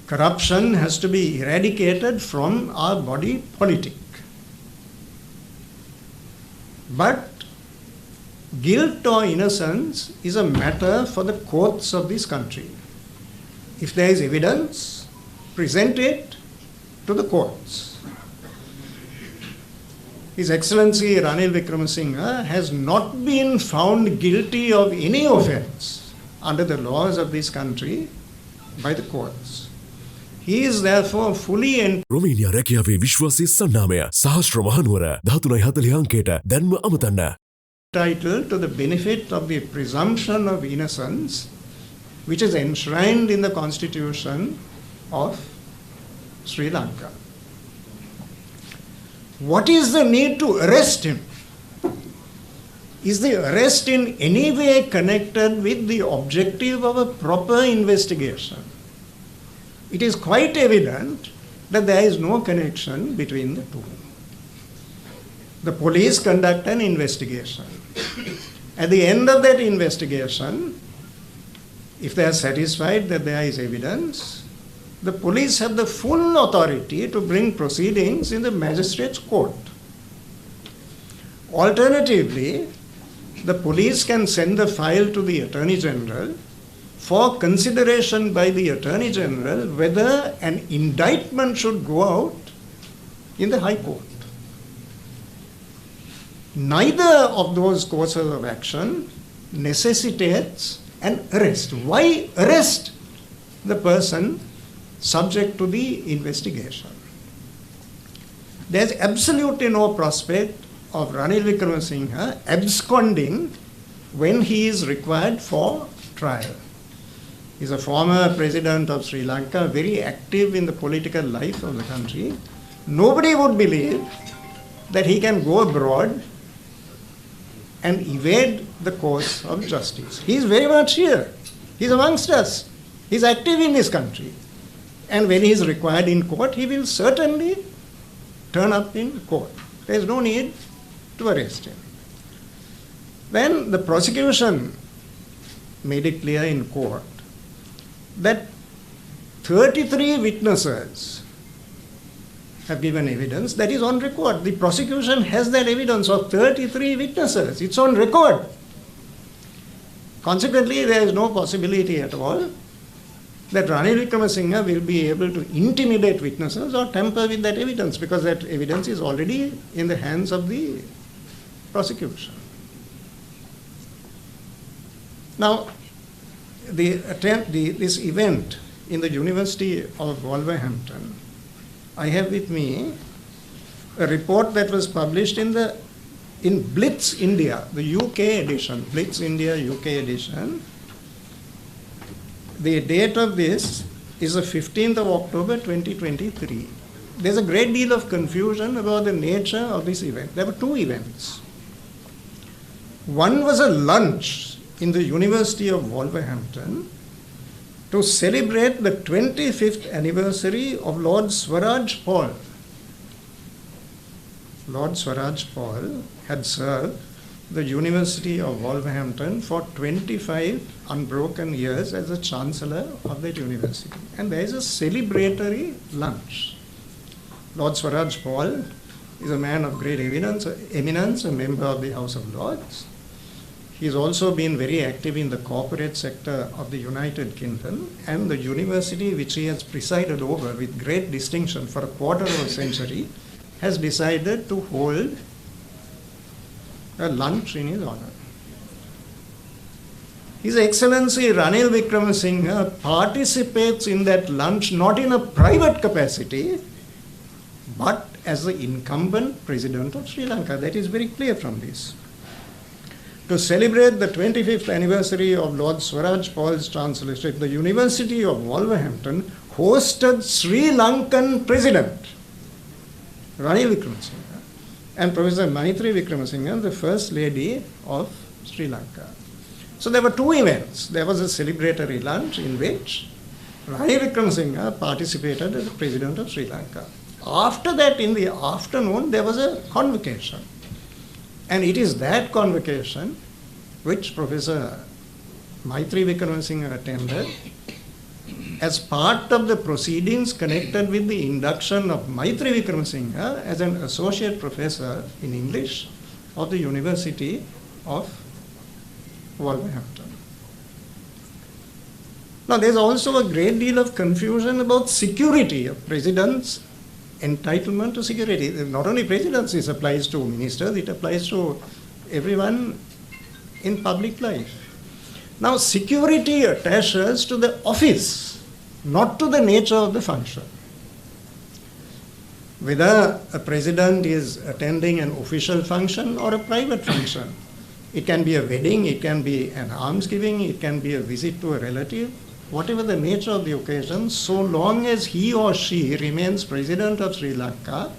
Corruption has to be eradicated from our body politic. But guilt or innocence is a matter for the courts of this country. If there is evidence, present it to the courts. His Excellency Ranil Wickremesinghe has not been found guilty of any offence under the laws of this country by the courts. He is therefore fully Romania රැකියාවේ විශ්වාසී සන්නාමය සහස්ත්‍ර Mahanuwara 1340 අංකයට දැන්ම අමතන්න. entitled to the benefit of the presumption of innocence, which is enshrined in the Constitution of Sri Lanka. What is the need to arrest him? Is the arrest in any way connected with the objective of a proper investigation? It is quite evident that there is no connection between the two. The police conduct an investigation. At the end of that investigation, if they are satisfied that there is evidence, the police have the full authority to bring proceedings in the magistrate's court. Alternatively, the police can send the file to the Attorney General for consideration by the Attorney General whether an indictment should go out in the High Court. Neither of those courses of action necessitates an arrest. Why arrest the person subject to the investigation? There's absolutely no prospect of Ranil Wickremesinghe absconding when he is required for trial. He's a former president of Sri Lanka, very active in the political life of the country. Nobody would believe that he can go abroad and evade the course of justice. He is very much here. He's amongst us. He's active in this country. And when he is required in court, he will certainly turn up in court. There is no need to arrest him. Then the prosecution made it clear in court that 33 witnesses have given evidence that is on record. The prosecution has that evidence of 33 witnesses. It's on record. Consequently, there is no possibility at all that Ranil Wickremesinghe will be able to intimidate witnesses or tamper with that evidence, because that evidence is already in the hands of the prosecution. Now, this event in the University of Wolverhampton, I have with me a report that was published in Blitz India, the UK edition, Blitz India UK edition. The date of this is the 15th of October 2023. There's a great deal of confusion about the nature of this event. There were two events. One was a lunch in the University of Wolverhampton to celebrate the 25th anniversary of Lord Swaraj Paul. Lord Swaraj Paul had served the University of Wolverhampton for 25 unbroken years as the Chancellor of that university. And there is a celebratory lunch. Lord Swaraj Paul is a man of great eminence, a member of the House of Lords. He's also been very active in the corporate sector of the United Kingdom, and the university which he has presided over with great distinction for a quarter of a century has decided to hold a lunch in his honor. His Excellency Ranil Wickremesinghe participates in that lunch not in a private capacity, but as the incumbent president of Sri Lanka. That is very clear from this. To celebrate the 25th anniversary of Lord Swaraj Paul's chancellorship, the University of Wolverhampton hosted Sri Lankan President Ranil Wickremesinghe and Professor Maitri Wickremesinghe, the First Lady of Sri Lanka. So there were two events. There was a celebratory lunch in which Ranil Wickremesinghe participated as the President of Sri Lanka. After that, in the afternoon, there was a convocation. And it is that convocation which Professor Maitri Wickremesinghe attended as part of the proceedings connected with the induction of Maitri Wickramasinghe as an associate professor in English of the University of Wolverhampton. Now, there's also a great deal of confusion about security of presidents' entitlement to security. Not only presidents, this applies to ministers, it applies to everyone in public life. Now, security attaches to the office, not to the nature of the function. Whether a president is attending an official function or a private function, it can be a wedding, it can be an almsgiving, it can be a visit to a relative, whatever the nature of the occasion, so long as he or she remains president of Sri Lanka,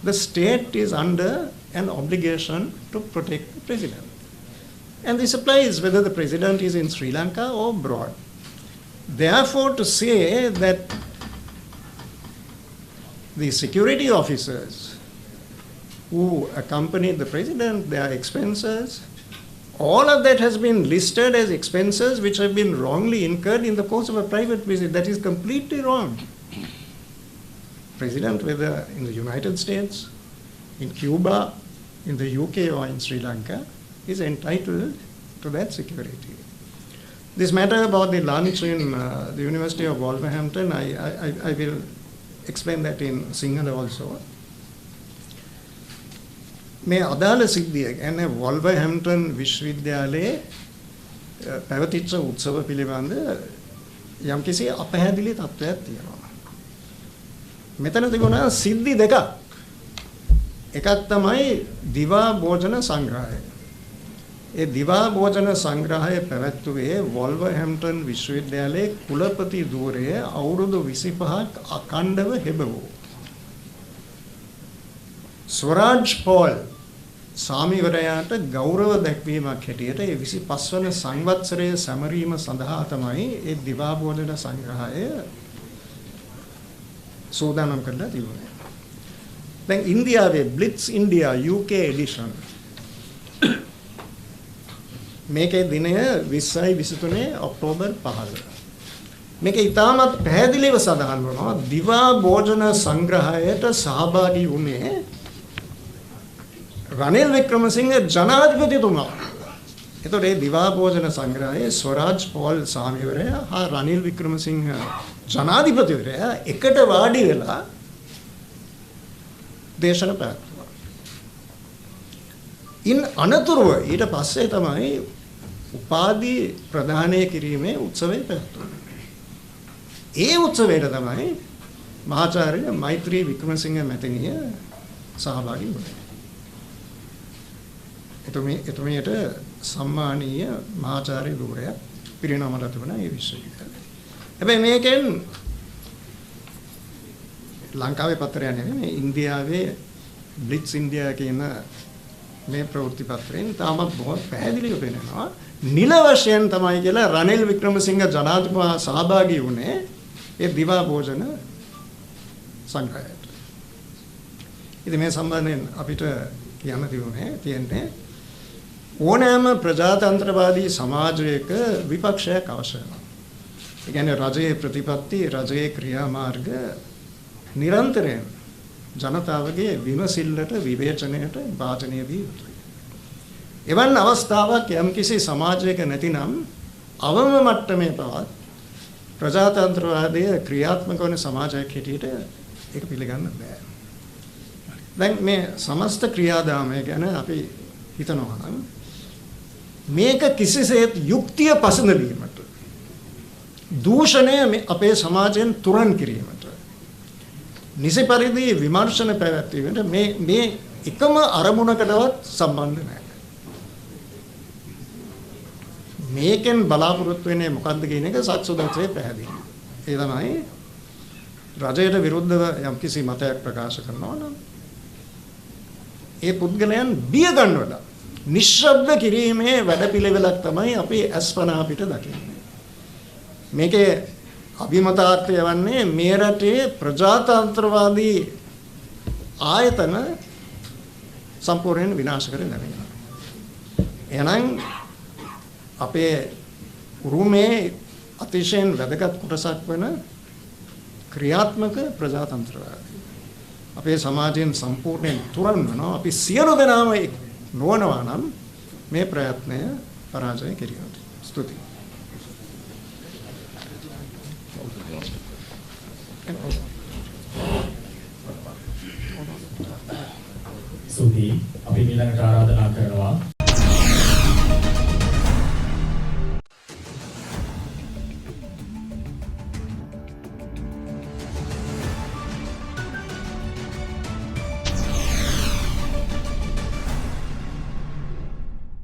the state is under an obligation to protect the president. And this applies whether the president is in Sri Lanka or abroad. Therefore, to say that the security officers who accompanied the president, their expenses, all of that has been listed as expenses which have been wrongly incurred in the course of a private visit. That is completely wrong. President, whether in the United States, in Cuba, in the UK or in Sri Lanka, is entitled to that security. This matter about the lunch in the University of Wolverhampton, I will explain that in Sinhala also. මේ අදාළ සිද්ධිය කියන්නේ වොල්වර්හැම්ප්ටන් විශ්වවිද්‍යාලයේ පැවතිච්ච උත්සව පිළිබඳ යම්කිසි අපහැදිලි තත්ත්වයක් තියෙනවා. මෙතන තිබුණා සිද්ධි දෙකක්. එකක් තමයි දිවා භෝජන සංග්‍රහය. ඒ දිවා භෝජන සංග්‍රහය පැවැත්වුවේ වොල්වර්හැම්ප්ටන් විශ්වවිද්‍යාලයේ කුලපති ධූරයේ අවුරුදු 25ක් අඛණ්ඩව හෙබවූ ස්වරාජ් පෝල් සාමිවරයාට ගෞරව දැක්වීමක් හැටියට ඒ 25 වන සංවත්සරයේ සැමරීම සඳහා තමයි ඒ දිවා භෝජන සංග්‍රහය සූදානම් කරලා තිබුණේ. දැන් ඉන්දියාවේ බ්ලිට්ස් ඉන්දියා UK එඩිෂන් මේකේ දිනය 20යි 23 ඔක්තෝබර් 15. මේක ඉතාමත් පැහැදිලිව සඳහන් වෙනවා දිවා භෝජන සංග්‍රහයට සහභාගී වුණේ රනිල් වික්‍රමසිංහ ජනාධිපතිතුමා. එතකොට මේ දිවා භෝජන සංග්‍රහයේ ස්වරාජ් පෝල් සාමිවරයා හා රනිල් වික්‍රමසිංහ ජනාධිපතිවරයා එකට වාඩි වෙලා දේශන පැවැත්වුවා. ඉන් අනතුරුව ඊට පස්සේ තමයි උපාධි ප්‍රදානය කිරීමේ උත්සවය පැවැත්වුනේ. ඒ උත්සවයට තමයි මහාචාර්ය මෛත්‍රී වික්‍රමසිංහ මැතිණිය සහභාගී වුණේ. එතුමියට සම්මානීය මහාචාර්ය ධූරයක් පිරිනමලා තිබුණා ඒ විශ්වවිද්‍යාලයේ. හැබැයි මේකෙන් ලංකාවේ පත්‍රයක් නෙවෙයි මේ ඉන්දියාවේ බ්ලිට්ස් ඉන්දියා කියන මේ ප්‍රවෘත්ති පත්‍රයෙන් තාමත් බොහොම පැහැදිලිව පේනවා නිල වශයෙන් තමයි කියලා රනිල් වික්‍රමසිංහ ජනාධිපතිතුමා සහභාගී වුණේ ඒ දිවා භෝජන සංග්‍රහයට. ඉතින් මේ සම්බන්ධයෙන් අපිට කියන්න තියෙන්නේ ඕනෑම ප්‍රජාතන්ත්‍රවාදී සමාජයක විපක්ෂයක් අවශ්‍ය වෙනවා. ඒ කියන්නේ රජයේ ප්‍රතිපත්ති, රජයේ ක්‍රියාමාර්ග නිරන්තරයෙන් ජනතාවගේ විමසිල්ලට, විවේචනයට භාජනය විය යුතුයි. එවන් අවස්ථාවක් යම්කිසි සමාජයක නැතිනම් අවම මට්ටමේ පවත් ප්‍රජාතන්ත්‍රවාදය ක්‍රියාත්මක වන සමාජයක් හැටියට ඒක පිළිගන්න බෑ. දැන් මේ සමස්ත ක්‍රියාදාමය ගැන අපි හිතනවා නම් මේක කිසිසේත් යුක්තිය පසඳවීමට දූෂණය අපේ සමාජයෙන් තුරන් කිරීමට නිසි පරිදි විමර්ශන පැවැත්වීමට මේ එකම අරමුණකටවත් සම්බන්ධ නැහැ. මේකෙන් බලාපොරොත්තු වෙන්නේ මොකද්ද කියන එක සත්සුදසේ පැහැදිලි. ඒ තමයි රජයට විරුද්ධව යම්කිසි මතයක් ප්‍රකාශ කරනවා නම් ඒ පුද්ගලයන් බිය ගන්නවලා නිශ්ශබ්ද කිරීමේ වැඩපිළිවෙලක් තමයි අපි අස්පනා අපිට දකින්නේ. මේකේ අභිමතාර්ථය වන්නේ මේ රටේ ප්‍රජාතන්ත්‍රවාදී ආයතන සම්පූර්ණයෙන් විනාශ කර දැමීම. එහෙනම් අපේ උරුමේ අතිශයින් වැදගත් කොටසක් වෙන ක්‍රියාත්මක ප්‍රජාතන්ත්‍රවාදී. අපේ සමාජයෙන් සම්පූර්ණයෙන් තුරන් වෙනවා. අපි සියලු දෙනාම නොවනවා නම් මේ ප්‍රයත්නය පරාජය කිරීමට. ස්තුතියි. ස්තුතියි. අපි ඊළඟට ආරාධනා කරනවා